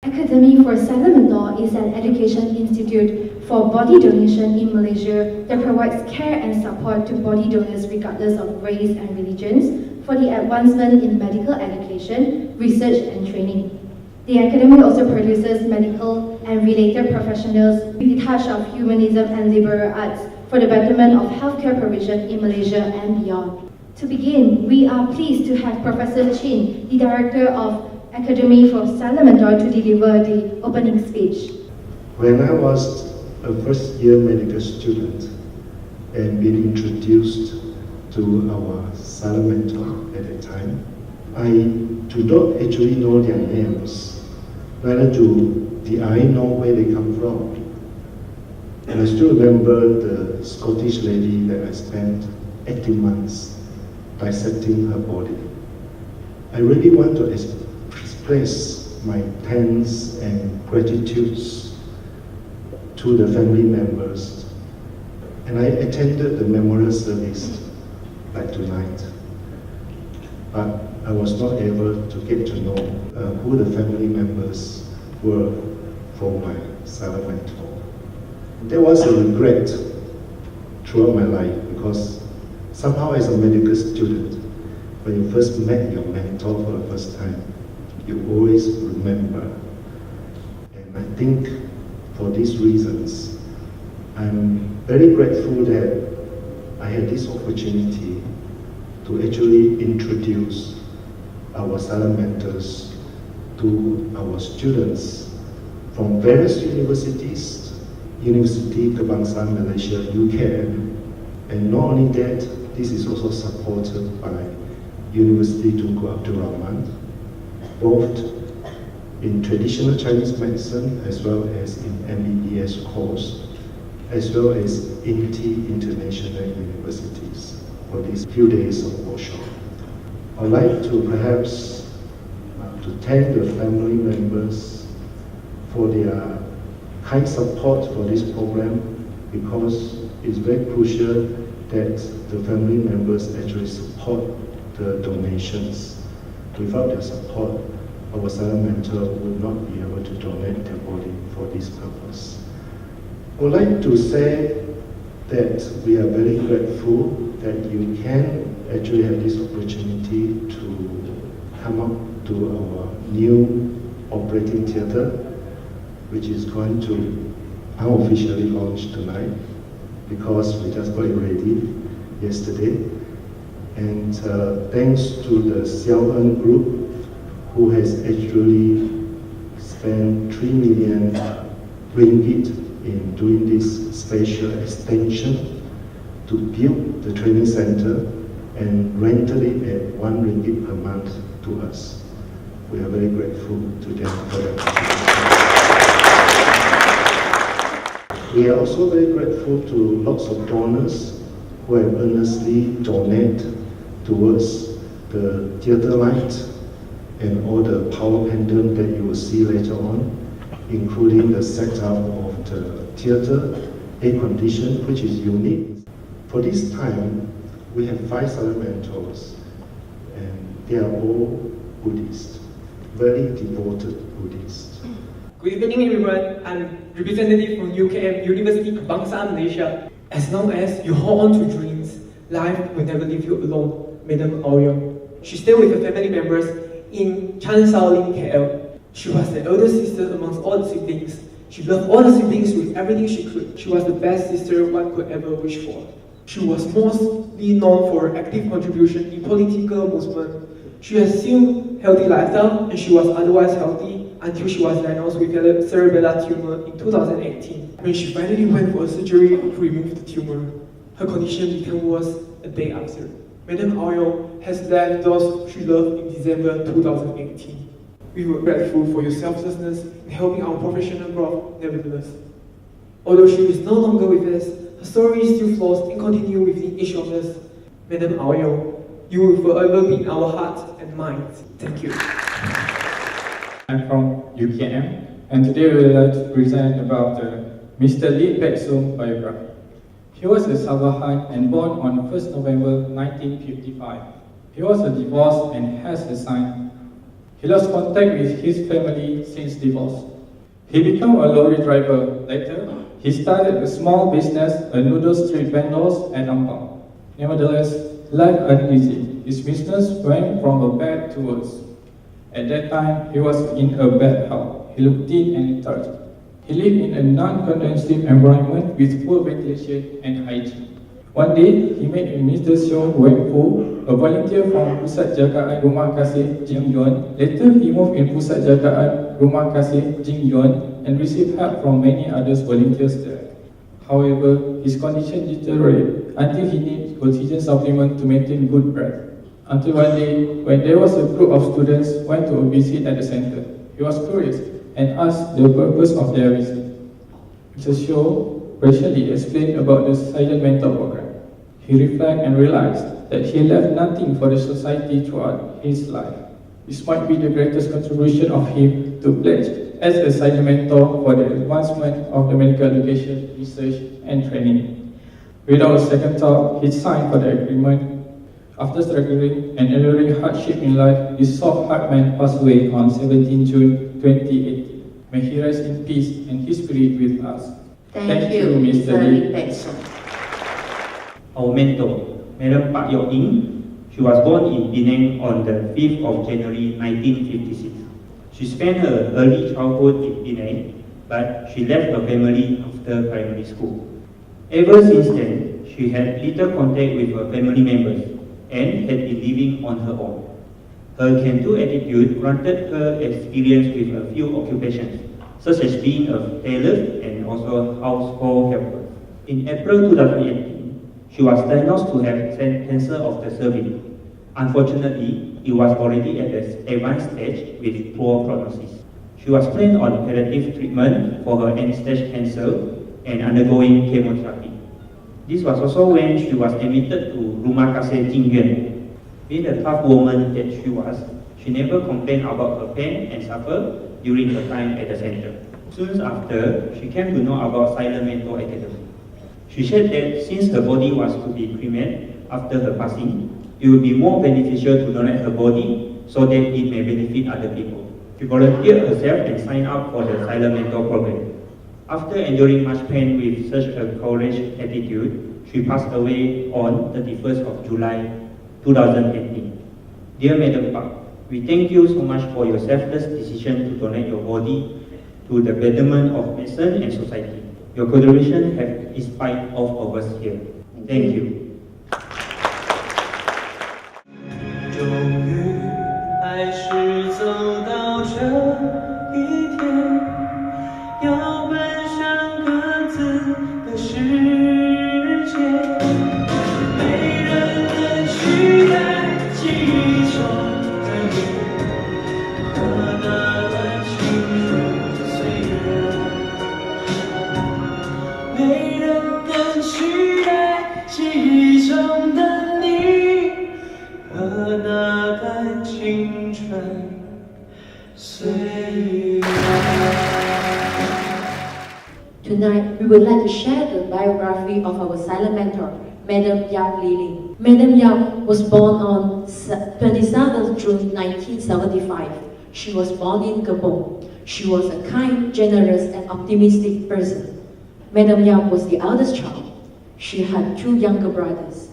Academy for Salamander is an education institute for body donation in Malaysia that provides care and support to body donors regardless of race and religions for the advancement in medical education, research and training. The Academy also produces medical and related professionals with the touch of humanism and liberal arts for the betterment of healthcare provision in Malaysia and beyond. To begin, we are pleased to have Professor Chin, the Director of Academy for Salamander, to deliver the opening speech. When I was a first-year medical student and being introduced to our Salamander at the time, I do not actually know their names, neither do I know where they come from. And I still remember the Scottish lady that I spent 18 months dissecting her body. I really want to express my thanks and gratitudes to the family members. And I attended the memorial service like tonight. But I was not able to get to know who the family members were for my Salamander. There was a regret throughout my life because somehow as a medical student, when you first met your mentor for the first time, you always remember. And I think for these reasons, I'm very grateful that I had this opportunity to actually introduce our salamanders to our students from various universities, University Kebangsaan Malaysia, UKM, and not only that, this is also supported by University Tunku Abdul Rahman, both in traditional Chinese medicine as well as in MBBS course, as well as INTI International Universities for these few days of workshop. I'd like to perhaps to thank the family members for their kind support for this program, because it's very crucial that the family members actually support the donations. Without their support, our salamander would not be able to donate their body for this purpose. I would like to say that we are very grateful that you can actually have this opportunity to come up to our new operating theatre, which is going to unofficially launch tonight because we just got it ready yesterday. And thanks to the Xiao En group, who has actually spent 3 million ringgit in doing this spatial extension to build the training center and rented it at 1 ringgit per month to us. We are very grateful to them for that. We are also very grateful to lots of donors who have earnestly donated towards the theatre light and all the power pendant that you will see later on, including the setup of the theatre, air condition, which is unique. For this time, we have 5 salamanders, and they are all Buddhists, very devoted Buddhists. Good evening everyone, I'm representative from UKM, University Kebangsaan Malaysia. As long as you hold on to dreams, life will never leave you alone, Madam Aoyong. She stayed with her family members in Chansao, KL. She was the elder sister amongst all the siblings. She loved all the siblings with everything she could. She was the best sister one could ever wish for. She was mostly known for her active contribution in political movement. She assumed healthy lifestyle and she was otherwise healthy until she was diagnosed with a cerebellar tumor in 2018. When she finally went for a surgery to remove the tumor, her condition became worse a day after. Madam Aoyong has left those she loved in December 2018. We were grateful for your selflessness in helping our professional growth nevertheless. Although she is no longer with us, her story still flows and continues within each of us. Madam Aoyong, you will forever be in our hearts and minds. Thank you. I'm from UKM, and today we would like to present about Mr. Lee Pek Sung biography. He was a Sabahan and born on 1st November 1955. He was a divorced and has a son. He lost contact with his family since divorce. He became a lorry driver. Later, he started a small business, a noodle street vendors at Ampang. Nevertheless, life uneasy. His business went from a bad to worse. At that time, he was in a bad health. He looked thin and lethargic. He lived in a non-conducive environment with poor ventilation and hygiene. One day, he met Mr. Xiao En, a volunteer from Pusat Jagaan Rumah Kasih Jingyuan. Later, he moved in Pusat Jagaan Rumah Kasih Jingyuan and received help from many other volunteers there. However, his condition deteriorated until he needed oxygen supplement to maintain good breath. Until one day, when there was a group of students went to visit at the center, he was curious and asked the purpose of their visit. Mr. Xiao patiently explained about the silent mentor program. He reflected and realized that he left nothing for the society throughout his life. This might be the greatest contribution of him to pledge as a silent mentor for the advancement of the medical education, research and training. Without a second thought, he signed for the agreement. After struggling and enduring hardship in life, this soft-hearted man passed away on 17 June 2018. May he rest in peace and his spirit with us. Thank you, Mr. Lee Pek Sum. Our mentor, Madam Pak Yok Ying, she was born in Penang on the 5th of January 1956. She spent her early childhood in Penang, but she left her family after primary school. Ever since then, she had little contact with her family members and had been living on her own. Her can-do attitude granted her experience with a few occupations, such as being a tailor and also a household helper. In April 2018, she was diagnosed to have cancer of the cervix. Unfortunately, it was already at an advanced stage with poor prognosis. She was planned on palliative treatment for her end-stage cancer and undergoing chemotherapy. This was also when she was admitted to Rumah Kasih Jingyuan. Being the tough woman that she was, she never complained about her pain and suffer during her time at the center. Soon after, she came to know about Silent Mentor Academy. She said that since her body was to be cremated after her passing, it would be more beneficial to donate her body so that it may benefit other people. She volunteered herself and signed up for the Silent Mentor program. After enduring much pain with such a courageous attitude, she passed away on 31st of July 2018. Dear Madam Park, we thank you so much for your selfless decision to donate your body to the betterment of medicine and society. Your contribution have inspired all of us here. Thank you. 终于还是走到这一天，要奔向各自的世界，没人能取代记忆中的你和那段青春岁月，没人能取代记忆中的你和那段青春岁月。 Tonight, we would like to share the biography of our silent mentor, Madam Yap Lili. Madam Yap was born on 27th June 1975. She was born in Gabon. She was a kind, generous, and optimistic person. Madam Yap was the eldest child. She had two younger brothers.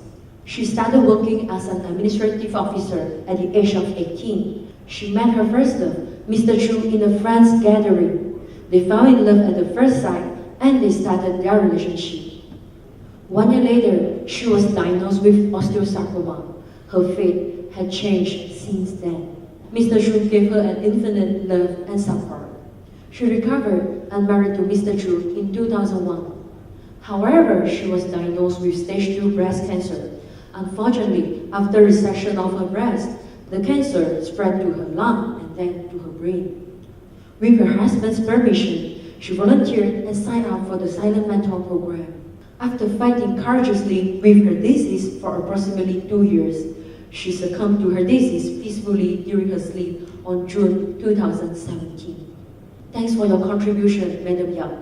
She started working as an administrative officer at the age of 18. She met her first love, Mr. Chu, in a friend's gathering. They fell in love at the first sight and they started their relationship. 1 year later, she was diagnosed with osteosarcoma. Her fate had changed since then. Mr. Chu gave her an infinite love and support. She recovered and married to Mr. Chu in 2001. However, she was diagnosed with stage 2 breast cancer. Unfortunately, after resection of her breast, the cancer spread to her lung and then to her brain. With her husband's permission, she volunteered and signed up for the Silent Mentor program. After fighting courageously with her disease for approximately 2 years, she succumbed to her disease peacefully during her sleep on June 2017. Thanks for your contribution, Madam Yap.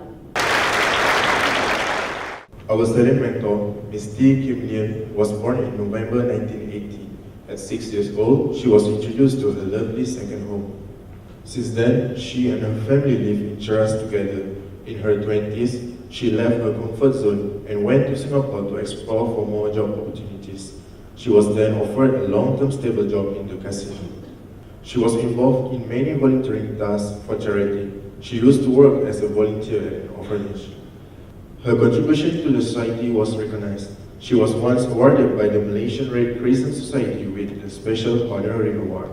Our silent mentor, Ms. T. Kim Lien, was born in November 1980. At 6 years old, she was introduced to her lovely second home. Since then, she and her family live in Cheras together. In her 20s, she left her comfort zone and went to Singapore to explore for more job opportunities. She was then offered a long-term stable job in the casino. She was involved in many volunteering tasks for charity. She used to work as a volunteer at an orphanage. Her contribution to the society was recognized. She was once awarded by the Malaysian Red Crescent Society with the Special Honorary Award.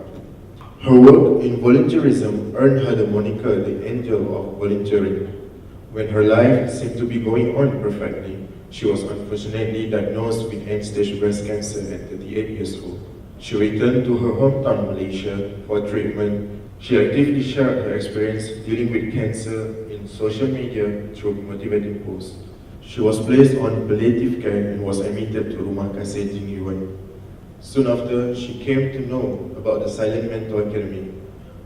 Her work in volunteerism earned her the moniker the Angel of Volunteering. When her life seemed to be going on perfectly, she was unfortunately diagnosed with end-stage breast cancer at 38 years old. She returned to her hometown Malaysia for treatment. She actively shared her experience dealing with cancer in social media through motivating posts. She was placed on palliative care and was admitted to Rumah Kasih Jingyuan. Soon after, she came to know about the Silent Mentor Academy.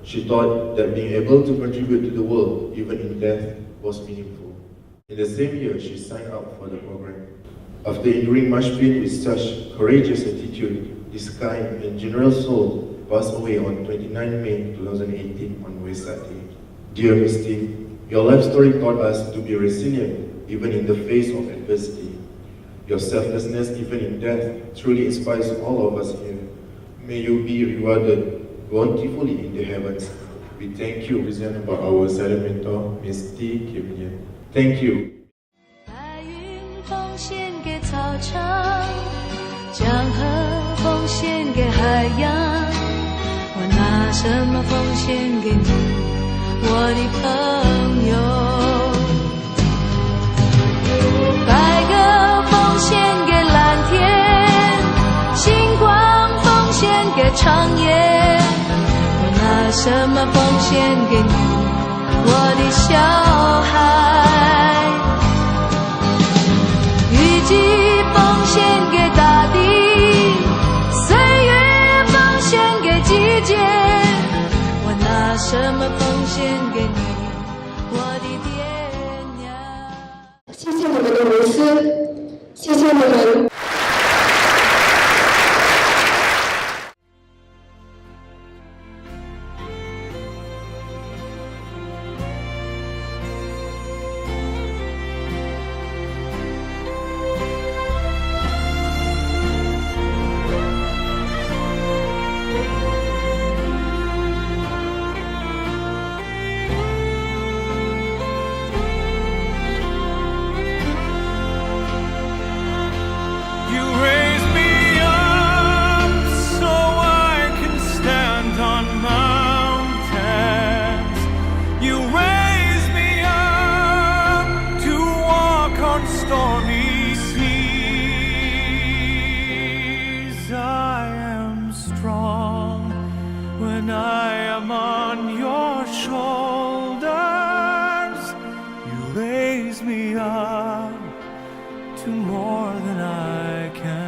She thought that being able to contribute to the world, even in death, was meaningful. In the same year, she signed up for the program. After enduring much pain with such courageous attitude, this kind and generous soul passed away on 29 May 2018 on Wesak Day. Dear Misty, your life story taught us to be resilient even in the face of adversity. Your selflessness even in death truly inspires all of us here. May you be rewarded bountifully in the heavens. We thank you, present about our silent mentor, Misty Kim Lian. Thank you. 白云奉献给草场，江河奉献给海洋，我拿什么奉献给你，我的朋友？白鸽奉献给蓝天，星光奉献给长夜，我拿什么奉献给你，我的小孩？雨季奉献给大地，岁月奉献给季节，我拿什么奉献给你，我的爹娘？谢谢我们的无私，谢谢我们。When I am on your shoulders, you raise me up to more than I can.